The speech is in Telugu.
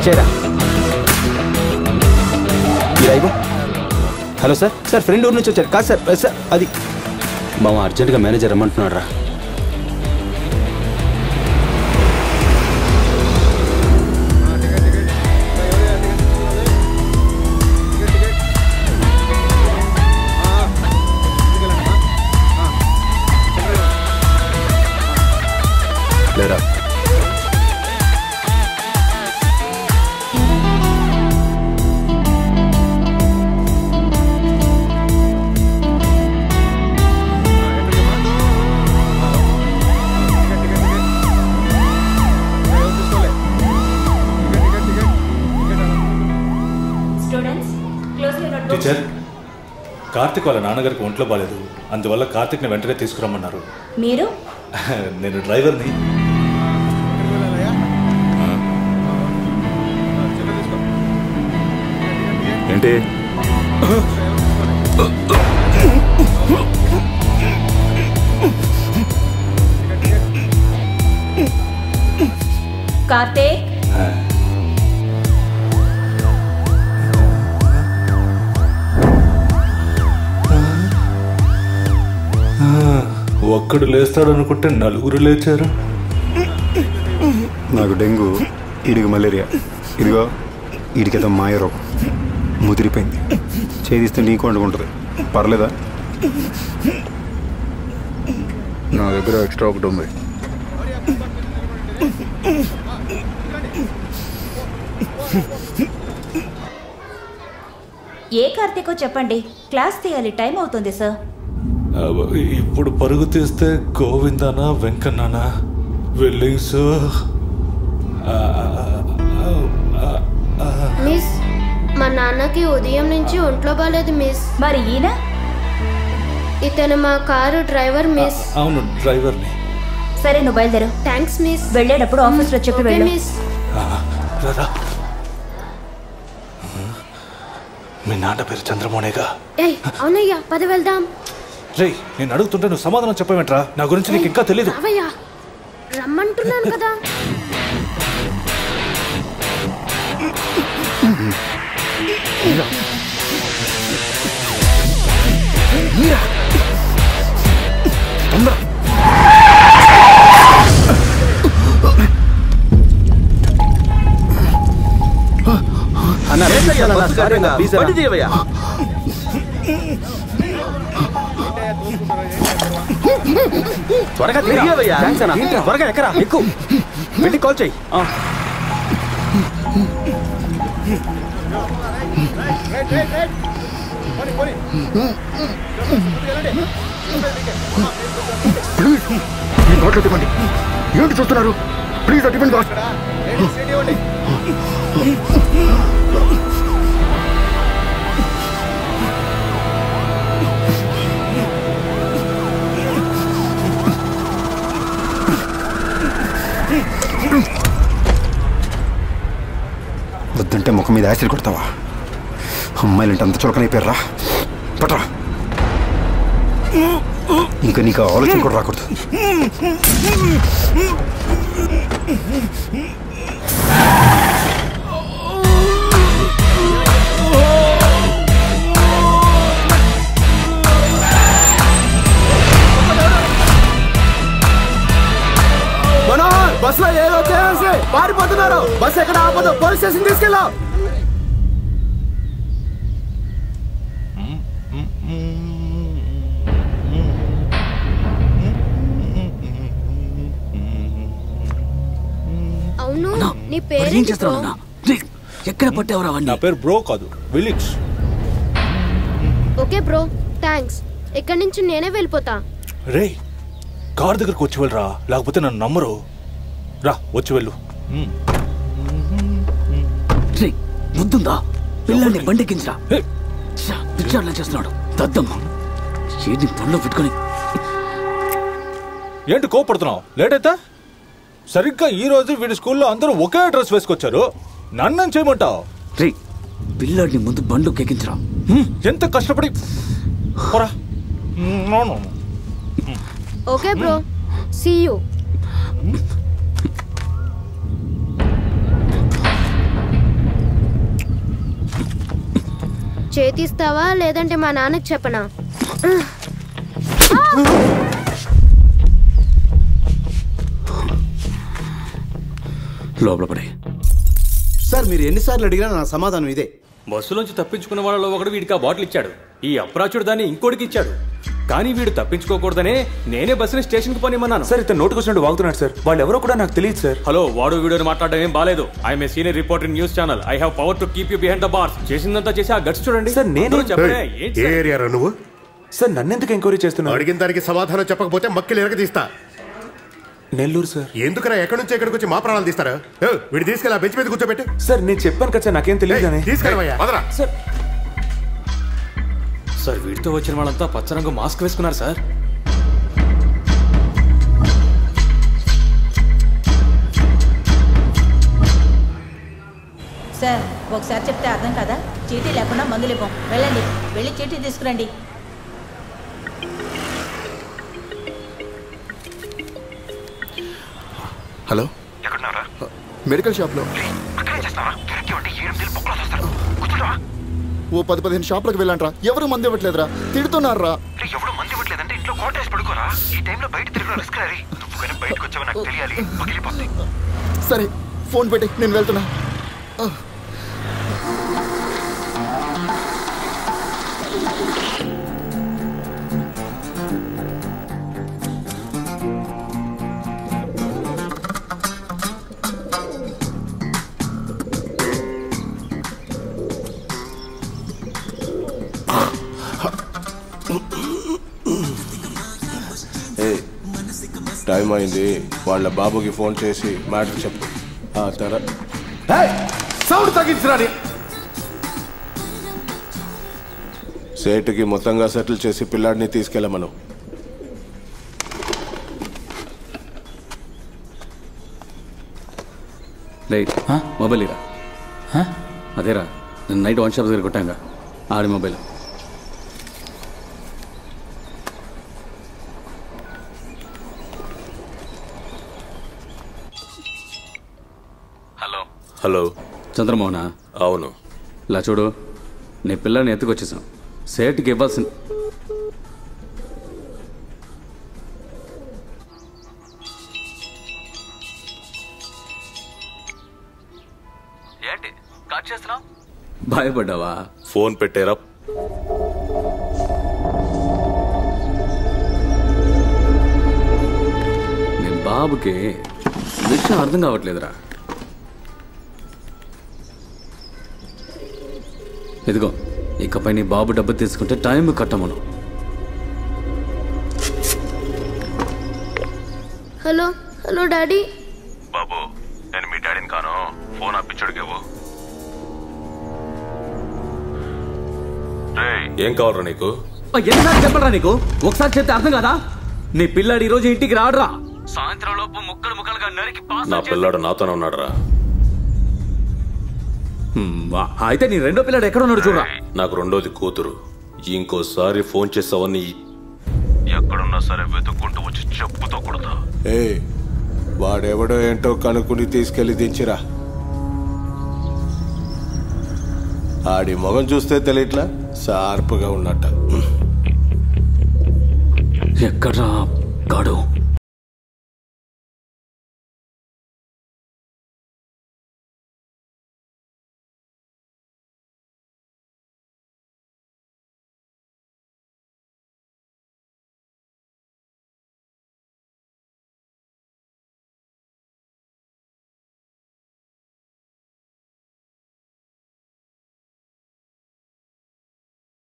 చేయరా ఇలాగో. హలో సార్, సార్ ఫ్రెండ్ ఊరి నుంచి వచ్చారు. కాదు సార్, సార్ అది మామ అర్జెంటుగా మేనేజర్ రమ్మంటున్నాడు రా. లేరా టీచర్, కార్తిక్ వాళ్ళ నాన్నగారికి ఒంట్లో బాలేదు, అందువల్ల కార్తిక్ని వెంటనే తీసుకురమ్మన్నారు. మీరు? నేను డ్రైవర్ని. ఏంటి కార్తీక్, ఒక్కడు లేస్తాడు అనుకుంటే నలుగురు లేచారు. నాకు డెంగ్యూ, ఈడికి మలేరియా, ఇదిగో ఈడికేదో మాయ రోగం ముదిరిపోయింది. చేదిస్తే నీకు వండుకుంటుంది, పర్లేదా? నా దగ్గర ఎక్స్ట్రా ఒకటి ఉంది. ఏ కార్తీకో చెప్పండి, క్లాస్ తీయాలి, టైం అవుతుంది సార్. ఇప్పుడు పరుగు తీస్తే గోవిందానా వెంకన్నానా వెల్లింగ్ సార్. మిస్, మా నాన్నకి ఉదయం నుంచి ఒంట్లో బాలేదు మిస్. మరి ఈయన? ఇతను మా కారు డ్రైవర్ మిస్. అవును, డ్రైవర్ని. సరే, నువ్వు బయలుదేరు. Thanks miss. వెళ్ళేటప్పుడు ఆఫీస్లో చెప్పి వెళ్ళు. మిస్. మీ నాన్న పేరు చంద్రమోహనేగా? ఏయ్, అవునయ్యా, పద వెళ్దాం. రే, నేను అడుగుతుంటే నువ్వు సమాధానం చెప్పవేంట్రా? నా గురించి నీకు ఇంకా తెలీదు. రావయ్యా, రమ్మంటున్నాను కదా. త్వరగా తిరిగివయ్యా. త్వరగా ఎక్కరా, ఎక్కువ వెళ్ళి కాల్ చెయ్యి. ఏంటి చూస్తున్నారు? ప్లీజ్ అటువంటి వద్దంటే ముఖం మీద యాసిడ్ కొడతావా? అమ్మాయిలంటే అంత చులకనైపోయారా? పట్రా, ఇంకా నీకు ఆలోచన కూడా రాకూడదు. బస్ లో ఏదో చేయాల్సి పారిపోతున్నారు. బస్ ఎక్కడ ఆపదు, పోలీస్ స్టేషన్ తీసుకెళ్ళాం. అవును, నీ పేరు ఏం చేస్తున్నావు? ఎక్కడ పట్టావురా? నా పేరు బ్రో కాదు, విలిక్స్. Okay bro, thanks. ఇక్కడి నుంచి నేనే వెళ్ళిపోతా. రే, కార్ దగ్గరకు వచ్చి వెళ్ళరా, లేకపోతే నన్ను నమ్మరు. రా, వచ్చి వెళ్ళు. ముద్దుందా? పిల్లల్ని బండెక్కించరా. పిచ్చాడులా చేస్తున్నాడు దద్దమ్మ. ఏంటి పనిలో పెట్టుకొని? ఏంటి కోపడుతున్నావు? లేట్ అయితే సరిగ్గా ఈ రోజు వీడి స్కూల్లో అందరూ ఒకే డ్రెస్ వేసుకొచ్చారు. నన్ను చేయమంటావు? రే, పిల్లాడిని ముందు బండ్లోకి ఎక్కించరా. ఎంత కష్టపడి. Okay bro, see you. చేతిస్తావా లేదంటే మా నాన్నకి చెప్పనా? లోపల పడే. సార్ మీరు ఎన్నిసార్లు అడిగినా నా సమాధానం ఇదే. బస్సులోంచి తప్పించుకున్న వాళ్ళలో ఒకడు వీడికి ఆ బాటిల్ ఇచ్చాడు. ఈ అప్రాచుడు దాన్ని ఇంకోటికి ఇచ్చాడు. కానీ వీడు తప్పించుకోకూడదనే నేనే బస్సుని స్టేషన్కి పోనిమన్నాను. సార్ ఇతను నోటుకు వచ్చినట్టు వాగుతున్నాడు సార్. వాళ్ళు ఎవరో కూడా నాకు తెలియదు సార్. హలో, వాడు వీడియోని మాట్లాడడం ఏం బాలేదు. I'm a senior reporter in news channel. I have power to keep you behind the bars. చేసిందంతా చేసి ఆ గట్స్ చూడండి సార్. నేను చెప్పలే. ఏ ఏరియారా నువ్వు? సార్ నన్నెందుకు ఎంక్వైరీ చేస్తున్నావు? అడిగిన దానికి సమాధానం చెప్పకపోతే మక్కిలు ఎరగదీస్తా. నెల్లూరు సార్. ఎందుకురా ఎక్కడి నుంచి ఎక్కడికి వచ్చి మా ప్రాణాలు తీస్తారా? వీడి తీసుకెళ్ళి బెంచ్ మీద కూర్చోబెట్టి. సార్ నేను చెప్పాను కదా సార్, నాకేం తెలియదు. తీసుకెళ్ళవయ్యా. సార్ సార్ వీడితో వచ్చిన వాళ్ళంతా పచ్చరంగు మాస్క్ వేసుకున్నారు సార్. సార్ ఒకసారి చెప్తే అర్థం కదా. చీటీ లేకుండా మందులు ఇవ్వం. వెళ్ళండి, వెళ్ళి చీటీ తీసుకురండి. హలో, ఎక్కడున్నారా? మెడికల్ షాప్లో. ఓ 10-15 షాపులకు వెళ్ళంట్రా. ఎవరు మంది ఇవ్వట్లేదురా, తిడుతున్నారా. ఎవరు మంది ఇవ్వట్లేదంటే ఇంట్లో కోటేసి పడుకోరా. ఈ టైంలో బయట తిరగడం రిస్క్ రా. నువ్వు కానీ బయటకు వచ్చావో నాకు తెలియాలి. పగిలిపోతుంది. సరే ఫోన్ పెట్టి నేను వెళ్తున్నా. టైం అయింది. వాళ్ళ బాబుకి ఫోన్ చేసి మ్యాటర్ చెప్పు. సౌండ్ తగ్గించరాని. సేటుకి మొత్తంగా సెటిల్ చేసి పిల్లాడిని తీసుకెళ్ళమను. రైట్, మొబైల్ ఇరా. అదేరా నేను నైట్ వన్ షాప్ దగ్గర కొట్టాగా ఆడి మొబైల్. హలో, చంద్రమోహనా? అవును. ఇలా చూడు, నీ పిల్లని ఎత్తుకొచ్చేసాం. సేటుకి ఇవ్వాల్సిన ఏంటి కట్ చేస్తున్నావు? భయపడ్డావా? ఫోన్ పెట్టారా? నీ బాబుకి విషయం అర్థం కావట్లేదురా. ఇదిగో, ఇకపై నీ బాబు డబ్బు తీసుకుంటే టైం కట్టమను. Hello hello daddy. బాబు, నేను మీ డాడీని కాను. ఫోన్ అప్పించడుకేవో. ఏం కావాలరా నీకు? ఎన్నిసార్లు చెప్పరా నీకు? ఒకసారి చెప్తే అర్థం కదా. నీ పిల్లాడు ఈరోజు ఇంటికి రాడురా. సాయంత్రం లోపు ముక్కలు ముక్కలుగా నరికి నా పిల్లాడు నాతోనే ఉన్నాడురా. అయితే నీ రెండో పిల్లాడు ఎక్కడ ఉన్నాడు చూడరా. నాకు రెండోది కూతురు. ఇంకోసారి ఫోన్ చేసావని ఎక్కడున్నా సరే వెతుక్కుంటూ వచ్చి చెప్పుతో కొడతా. వాడెవడో ఏంటో కనుక్కుని తీసుకెళ్లి దించిరా. ఆడి మొగం చూస్తే తెలియట్లా, షార్ప్గా ఉన్నట్ట. ఎక్కడ్రా గాడు?